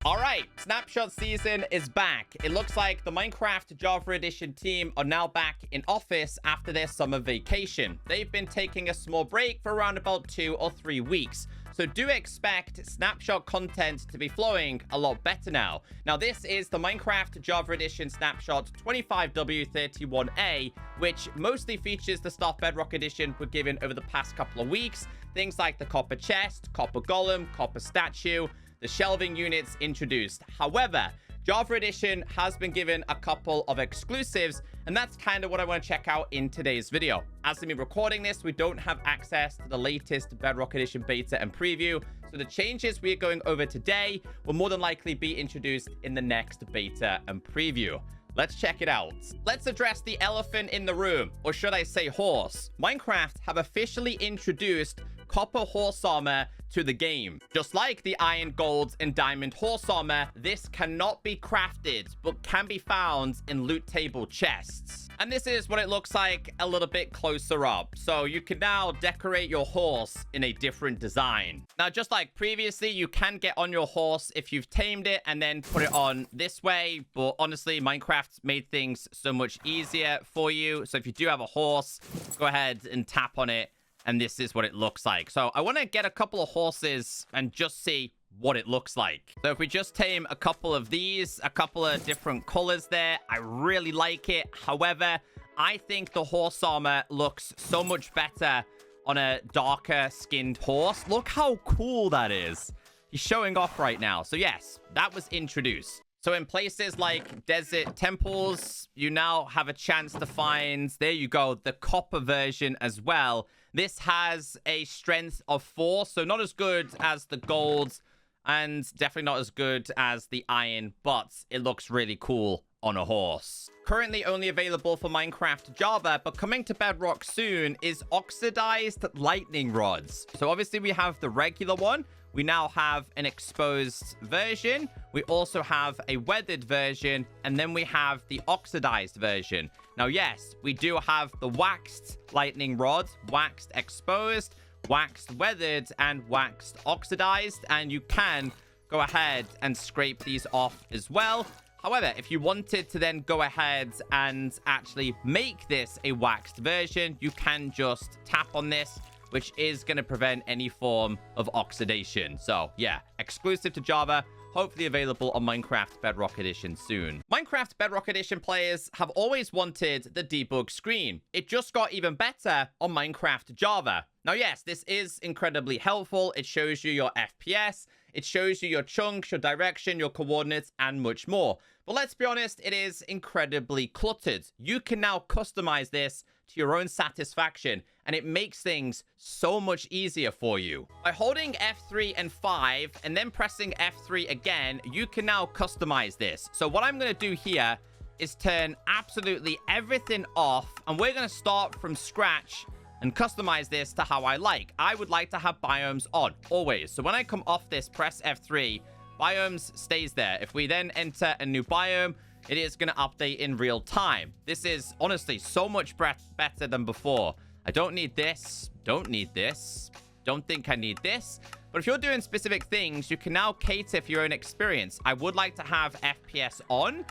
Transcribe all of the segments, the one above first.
All right, Snapshot season is back. It looks like the Minecraft Java Edition team are now back in office after their summer vacation. They've been taking a small break for around about 2 or 3 weeks. So do expect Snapshot content to be flowing a lot better now. Now, this is the Minecraft Java Edition Snapshot 25w31a, which mostly features the stuff Bedrock Edition were given over the past couple of weeks. Things like the Copper Chest, Copper Golem, Copper Statue, the shelving units introduced. However, Java Edition has been given a couple of exclusives, and that's kind of what I want to check out in today's video. As of me recording this, we don't have access to the latest Bedrock Edition beta and preview, so the changes we are going over today will more than likely be introduced in the next beta and preview. Let's check it out. Let's address the elephant in the room, or should I say horse. Minecraft have officially introduced copper horse armor to the game. Just like the iron, gold, and diamond horse armor, this cannot be crafted, but can be found in loot table chests. And this is what it looks like a little bit closer up. So you can now decorate your horse in a different design. Now, just like previously, you can get on your horse if you've tamed it and then put it on this way. But honestly, Minecraft made things so much easier for you. So if you do have a horse, go ahead and tap on it. And this is what it looks like. So I want to get a couple of horses and just see what it looks like. So if we just tame a couple of these, a couple of different colors there, I really like it. However, I think the horse armor looks so much better on a darker skinned horse. Look how cool that is. He's showing off right now. So yes, that was introduced. So in places like desert temples, you now have a chance to find, there you go, the copper version as well. This has a strength of 4, so not as good as the gold and definitely not as good as the iron, but it looks really cool on a horse. Currently only available for Minecraft Java, but coming to Bedrock soon is oxidized lightning rods. So obviously we have the regular one. We now have an exposed version. We also have a weathered version, and then we have the oxidized version. Now, yes, we do have the waxed lightning rod, waxed exposed, waxed weathered, and waxed oxidized, and you can go ahead and scrape these off as well. However, if you wanted to then go ahead and actually make this a waxed version, you can just tap on this, which is going to prevent any form of oxidation. So yeah, exclusive to Java, hopefully available on Minecraft Bedrock Edition soon. Minecraft Bedrock Edition players have always wanted the debug screen. It just got even better on Minecraft Java. Now, yes, this is incredibly helpful. It shows you your FPS, it shows you your chunks, your direction, your coordinates, and much more. But let's be honest, it is incredibly cluttered. You can now customize this to your own satisfaction, and it makes things so much easier for you. By holding F3 and 5 and then pressing F3 again, you can now customize this. So what I'm going to do here is turn absolutely everything off, and we're going to start from scratch and customize this to how I like. I would like to have biomes on always. So when I come off this, press F3, biomes stays there. If we then enter a new biome, it is going to update in real time. This is honestly so much better than before. I don't need this. Don't need this. Don't think I need this. But if you're doing specific things, you can now cater for your own experience. I would like to have FPS on.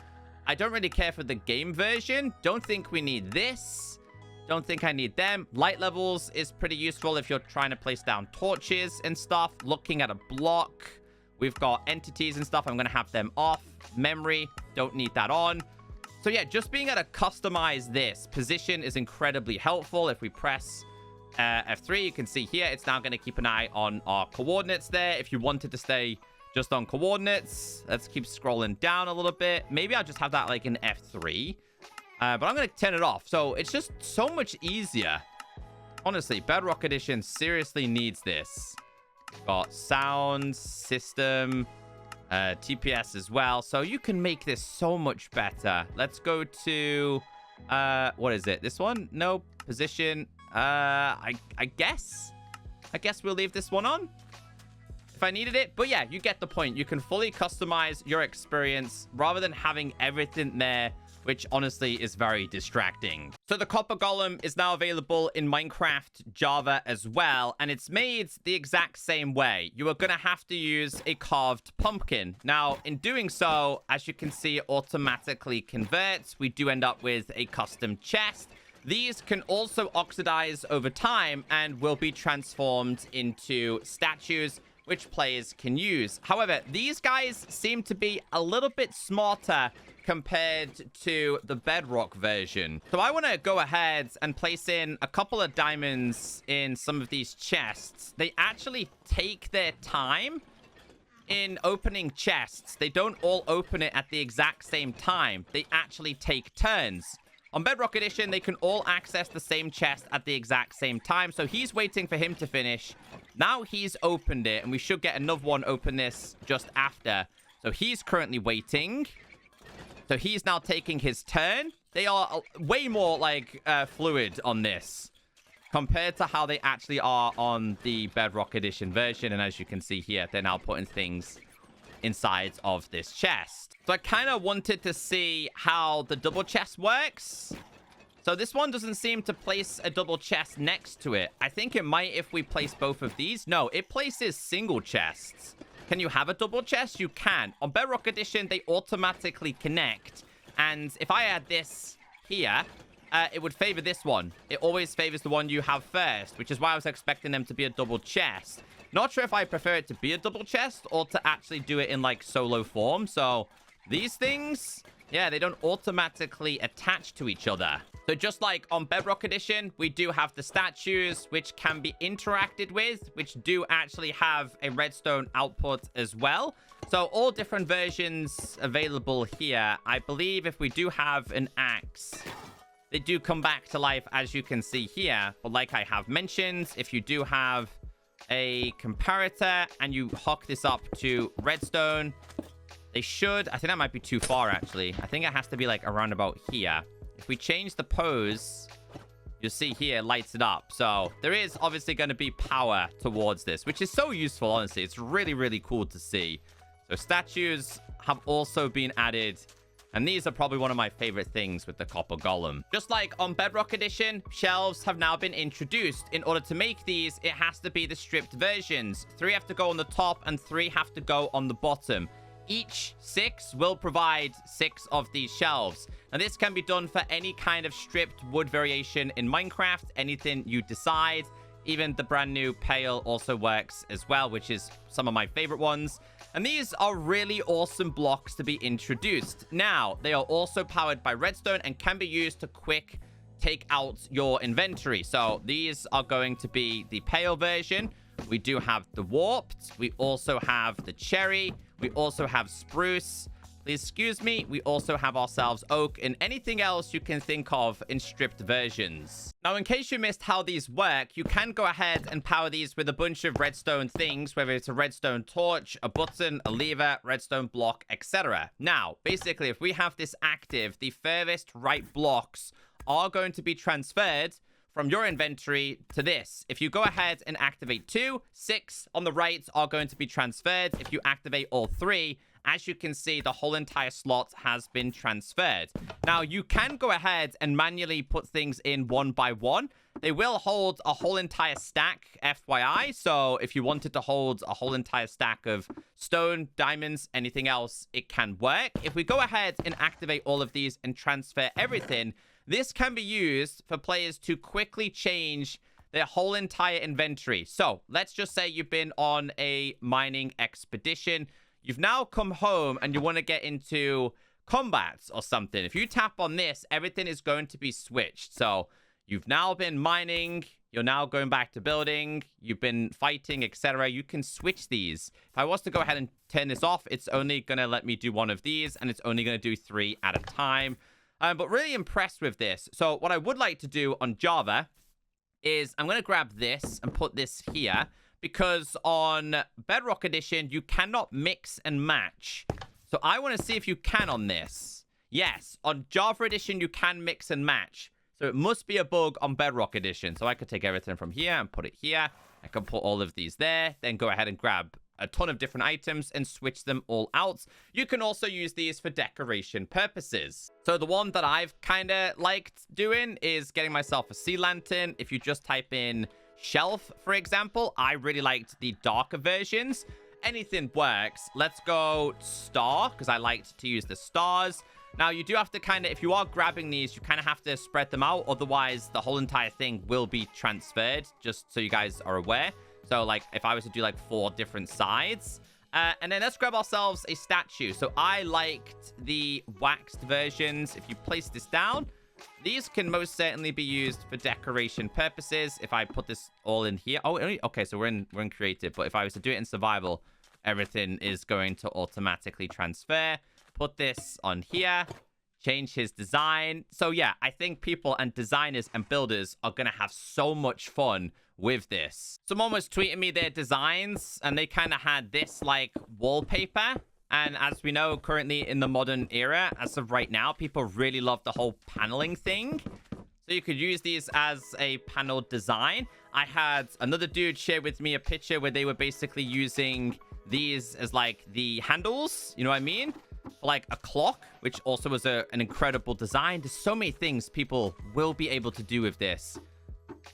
I don't really care for the game version. Don't think we need this. Don't think I need them. Light levels is pretty useful if you're trying to place down torches and stuff. Looking at a block. We've got entities and stuff. I'm going to have them off. Memory, don't need that on. So yeah, just being able to customize this position is incredibly helpful. If we press F3, you can see here, it's now going to keep an eye on our coordinates there. If you wanted to stay just on coordinates, let's keep scrolling down a little bit. Maybe I'll just have that like in F3. But I'm going to turn it off. So it's just so much easier. Honestly, Bedrock Edition seriously needs this. Got sound, system, TPS as well. So you can make this so much better. Let's go to, what is it? This one? No, position. I guess we'll leave this one on if I needed it. But yeah, you get the point. You can fully customize your experience rather than having everything there which honestly is very distracting. So the Copper Golem is now available in Minecraft Java as well, and it's made the exact same way. You are going to have to use a carved pumpkin. Now, in doing so, as you can see, it automatically converts. We do end up with a custom chest. These can also oxidize over time and will be transformed into statues, which players can use. However, these guys seem to be a little bit smarter compared to the Bedrock version. So I want to go ahead and place in a couple of diamonds in some of these chests. They actually take their time in opening chests. They don't all open it at the exact same time. They actually take turns. On Bedrock Edition, they can all access the same chest at the exact same time. So he's waiting for him to finish. Now he's opened it, and we should get another one open this just after. So he's currently waiting. So he's now taking his turn. They are way more, like, fluid on this compared to how they actually are on the Bedrock Edition version. And as you can see here, they're now putting things inside of this chest. So I kind of wanted to see how the double chest works. So this one doesn't seem to place a double chest next to it. I think it might if we place both of these. No, it places single chests. Can you have a double chest? You can. On Bedrock Edition, they automatically connect. And if I add this here, it would favor this one. It always favors the one you have first, which is why I was expecting them to be a double chest. Not sure if I prefer it to be a double chest or to actually do it in, like, solo form. So these things, yeah, they don't automatically attach to each other. So just like on Bedrock Edition, we do have the statues, which can be interacted with, which do actually have a redstone output as well. So all different versions available here. I believe if we do have an axe, they do come back to life, as you can see here. But like I have mentioned, if you do have a comparator and you hook this up to redstone, they should... I think that might be too far, actually. I think it has to be, like, around about here. If we change the pose, you'll see here, it lights it up. So there is obviously going to be power towards this, which is so useful, honestly. It's really, really cool to see. So statues have also been added. And these are probably one of my favorite things with the Copper Golem. Just like on Bedrock Edition, shelves have now been introduced. In order to make these, it has to be the stripped versions. 3 have to go on the top and 3 have to go on the bottom. Each 6 will provide 6 of these shelves. Now, this can be done for any kind of stripped wood variation in Minecraft, anything you decide. Even the brand new pail also works as well, which is some of my favorite ones. And these are really awesome blocks to be introduced. Now, they are also powered by redstone and can be used to quick take out your inventory. So these are going to be the pail version. We do have the warped. We also have the cherry. We also have spruce. Please excuse me. We also have ourselves oak and anything else you can think of in stripped versions. Now, in case you missed how these work, you can go ahead and power these with a bunch of redstone things, whether it's a redstone torch, a button, a lever, redstone block, etc. Now, basically, if we have this active, the furthest right blocks are going to be transferred from your inventory to this. If you go ahead and activate 2, 6 on the right are going to be transferred. If you activate all 3, as you can see, the whole entire slot has been transferred. Now, you can go ahead and manually put things in one by one. They will hold a whole entire stack, FYI. So if you wanted to hold a whole entire stack of stone, diamonds, anything else, it can work. If we go ahead and activate all of these and transfer everything, this can be used for players to quickly change their whole entire inventory. So let's just say you've been on a mining expedition. You've now come home and you want to get into combat or something. If you tap on this, everything is going to be switched. So you've now been mining. You're now going back to building. You've been fighting, etc. You can switch these. If I was to go ahead and turn this off, it's only going to let me do one of these, and it's only going to do 3 at a time. But really impressed with this. So what I would like to do on Java is I'm going to grab this and put this here, because on Bedrock Edition, you cannot mix and match. So I want to see if you can on this. Yes, on Java Edition, you can mix and match. So it must be a bug on Bedrock Edition. So I could take everything from here and put it here. I can put all of these there, then go ahead and grab a ton of different items and switch them all out. You can also use these for decoration purposes. So the one that I've kind of liked doing is getting myself a sea lantern. If you just type in shelf, for example, I really liked the darker versions. Anything works. Let's go star, because I liked to use the stars. Now, you do have to kind of, if you are grabbing these, you kind of have to spread them out. Otherwise, the whole entire thing will be transferred, just so you guys are aware. So, like, if I was to do, like, 4 different sides. And then let's grab ourselves a statue. So, I liked the waxed versions. If you place this down, these can most certainly be used for decoration purposes. If I put this all in here. Oh, okay, so we're in creative. But if I was to do it in survival, everything is going to automatically transfer. Put this on here. Change his design. So, yeah, I think people and designers and builders are going to have so much fun with this. Someone was tweeting me their designs, and they kind of had this, like, wallpaper. And as we know, currently in the modern era, as of right now, people really love the whole paneling thing. So you could use these as a panel design. I had another dude share with me a picture where they were basically using these as, like, the handles. You know what I mean? For, like, a clock, which also was an incredible design. There's so many things people will be able to do with this.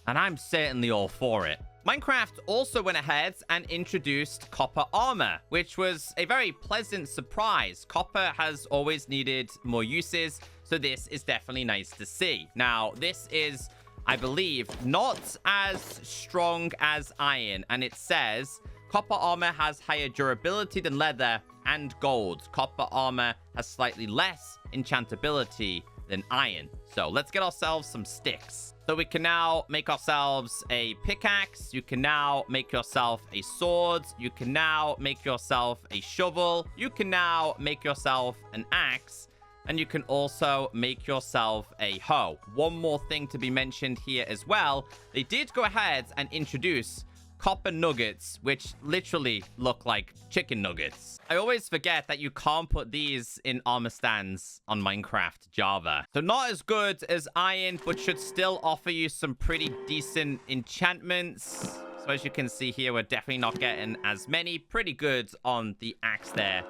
And I'm certainly all for it. Minecraft also went ahead and introduced copper armor, which was a very pleasant surprise. Copper has always needed more uses, so this is definitely nice to see. Now, this is, I believe, not as strong as iron, and it says copper armor has higher durability than leather and gold. Copper armor has slightly less enchantability than iron. So let's get ourselves some sticks. So we can now make ourselves a pickaxe. You can now make yourself a sword. You can now make yourself a shovel. You can now make yourself an axe. And you can also make yourself a hoe. One more thing to be mentioned here as well. They did go ahead and introduce copper nuggets, which literally look like chicken nuggets. I always forget that you can't put these in armor stands on Minecraft Java. So not as good as iron, but should still offer you some pretty decent enchantments. So as you can see here, we're definitely not getting as many. Pretty good on the axe there.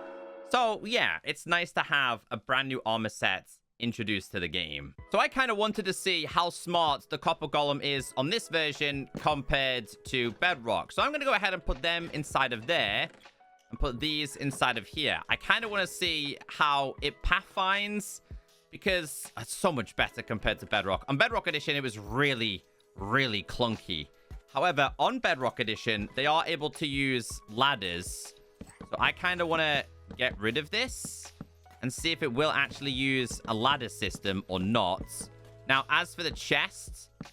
So yeah, it's nice to have a brand new armor set introduced to the game. So I kind of wanted to see how smart the Copper Golem is on this version compared to Bedrock. So I'm going to go ahead and put them inside of there and put these inside of here. I kind of want to see how it pathfinds, because it's so much better compared to Bedrock. On Bedrock Edition, it was really, really clunky. However, on Bedrock Edition, they are able to use ladders. So I kind of want to get rid of this and see if it will actually use a ladder system or not. Now, as for the chest, I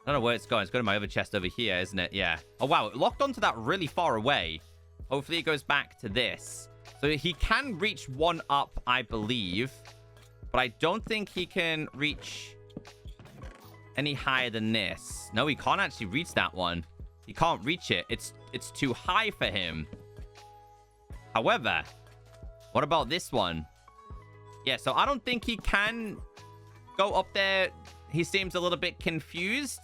don't know where it's going. It's going to my other chest over here, isn't it? Yeah. Oh, wow. It locked onto that really far away. Hopefully, it goes back to this. So he can reach one up, I believe. But I don't think he can reach any higher than this. No, he can't actually reach that one. He can't reach it. It's too high for him. However, what about this one? Yeah, so I don't think he can go up there. He seems a little bit confused.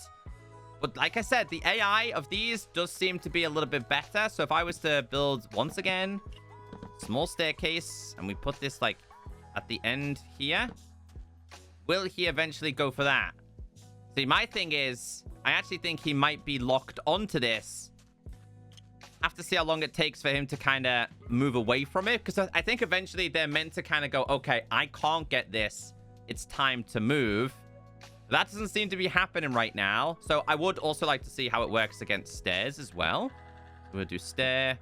But like I said, the AI of these does seem to be a little bit better. So if I was to build, once again, small staircase, and we put this, like, at the end here, will he eventually go for that? See, my thing is, I actually think he might be locked onto this. Have to see how long it takes for him to kind of move away from it, because I think eventually they're meant to kind of go, okay, I can't get this, it's time to move. That doesn't seem to be happening right now. So I would also like to see how it works against stairs as well. We'll do stair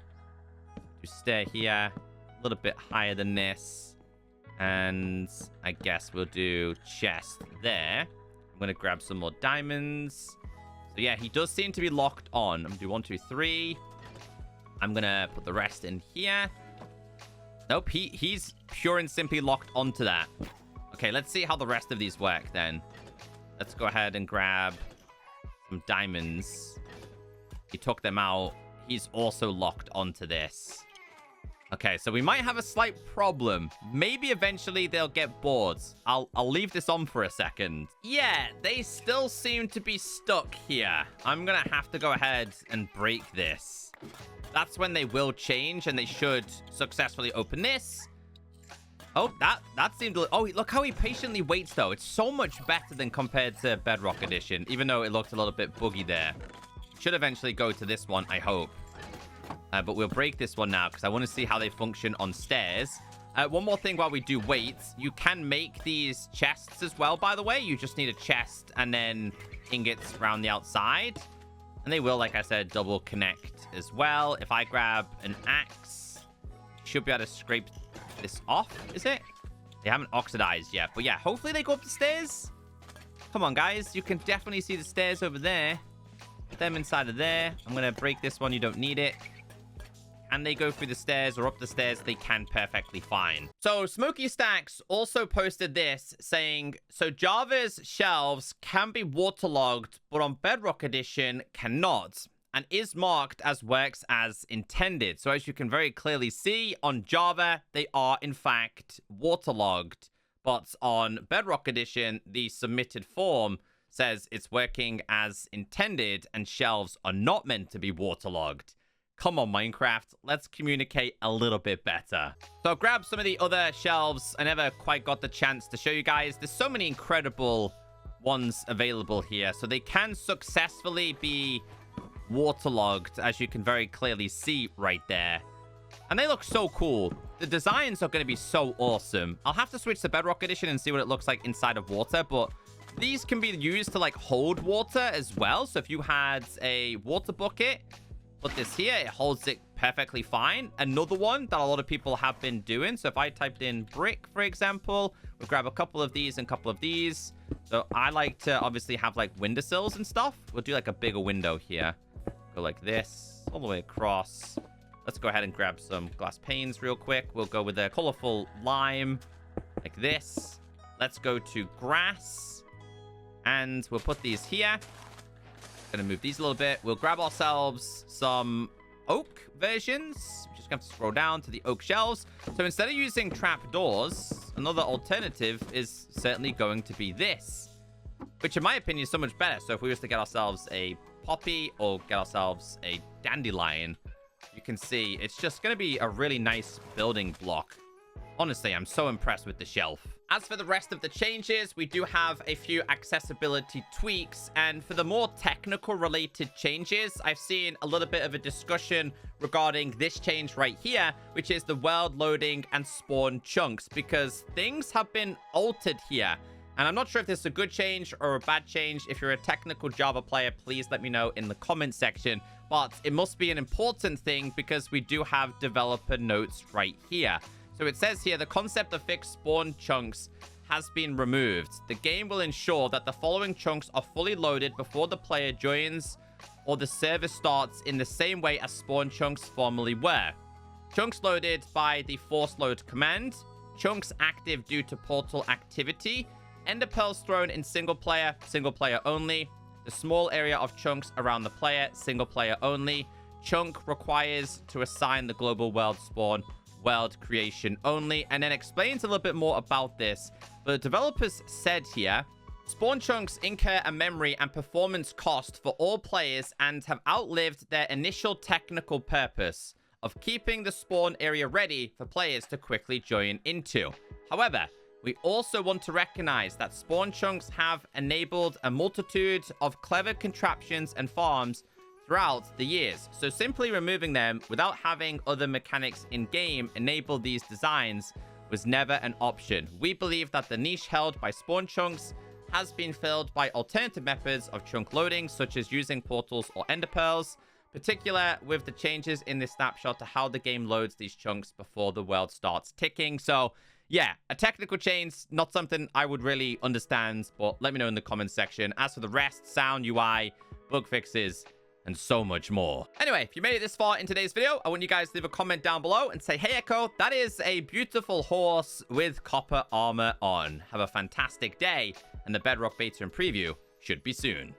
here, a little bit higher than this, and I guess we'll do chest there. I'm gonna grab some more diamonds. So yeah, he does seem to be locked on. I'm gonna do 1, 2, 3. I'm gonna put the rest in here. Nope, he's pure and simply locked onto that. Okay, let's see how the rest of these work then. Let's go ahead and grab some diamonds. He took them out. He's also locked onto this. Okay, so we might have a slight problem. Maybe eventually they'll get bored. I'll leave this on for a second. Yeah, they still seem to be stuck here. I'm gonna have to go ahead and break this. that's when they will change, and they should successfully open this. Oh, that seemed... Oh, look how he patiently waits, though. It's so much better than compared to Bedrock Edition, even though it looked a little bit buggy there. Should eventually go to this one, I hope. But we'll break this one now, because I want to see how they function on stairs. One more thing while we do wait. You can make these chests as well, by the way. You just need a chest and then ingots around the outside. And they will, like I said, double connect as well. If I grab an axe, should be able to scrape this off, is it? They haven't oxidized yet. But yeah, hopefully they go up the stairs. Come on, guys. You can definitely see the stairs over there. Put them inside of there. I'm going to break this one. You don't need it. And they go through the stairs or up the stairs, they can perfectly fine. So Smoky Stacks also posted this saying, so Java's shelves can be waterlogged, but on Bedrock Edition cannot, and is marked as works as intended. So as you can very clearly see, on Java, they are in fact waterlogged, but on Bedrock Edition, the submitted form says it's working as intended and shelves are not meant to be waterlogged. Come on, Minecraft. Let's communicate a little bit better. So I'll grab some of the other shelves. I never quite got the chance to show you guys. There's so many incredible ones available here. So they can successfully be waterlogged, as you can very clearly see right there. And they look so cool. The designs are going to be so awesome. I'll have to switch to Bedrock Edition and see what it looks like inside of water. But these can be used to, like, hold water as well. So if you had a water bucket... put this here, it holds it perfectly fine. Another one that a lot of people have been doing. So if I typed in brick, for example, we'll grab a couple of these and a couple of these. So I like to obviously have like windowsills and stuff. We'll do like a bigger window here. Go like this all the way across. Let's go ahead and grab some glass panes real quick. We'll go with a colorful lime like this. Let's go to grass and we'll put these here. Gonna move these a little bit. We'll grab ourselves some oak versions. We're just gonna have to scroll down to the oak shelves. So instead of using trapdoors, another alternative is certainly going to be this, which in my opinion is so much better. So if we was to get ourselves a poppy or get ourselves a dandelion, you can see it's just gonna be a really nice building block. Honestly, I'm so impressed with the shelf. As for the rest of the changes, we do have a few accessibility tweaks. And for the more technical related changes, I've seen a little bit of a discussion regarding this change right here, which is the world loading and spawn chunks, because things have been altered here. And I'm not sure if this is a good change or a bad change. If you're a technical Java player, please let me know in the comment section. But it must be an important thing because we do have developer notes right here. So it says here, the concept of fixed spawn chunks has been removed. The game will ensure that the following chunks are fully loaded before the player joins or the server starts in the same way as spawn chunks formerly were. Chunks loaded by the force load command. Chunks active due to portal activity. Ender pearls thrown in single player only. The small area of chunks around the player, single player only. Chunk requires to assign the global world spawn world creation only, and then explains a little bit more about this. But the developers said here, spawn chunks incur a memory and performance cost for all players and have outlived their initial technical purpose of keeping the spawn area ready for players to quickly join into. However, we also want to recognize that spawn chunks have enabled a multitude of clever contraptions and farms throughout the years. So simply removing them without having other mechanics in-game enable these designs was never an option. We believe that the niche held by spawn chunks has been filled by alternative methods of chunk loading, such as using portals or ender pearls, particular with the changes in this snapshot to how the game loads these chunks before the world starts ticking. So yeah, a technical change, not something I would really understand, but let me know in the comments section. As for the rest, sound, UI, bug fixes, and so much more. Anyway, if you made it this far in today's video, I want you guys to leave a comment down below and say, hey, Echo, that is a beautiful horse with copper armor on. Have a fantastic day, and the Bedrock beta and preview should be soon.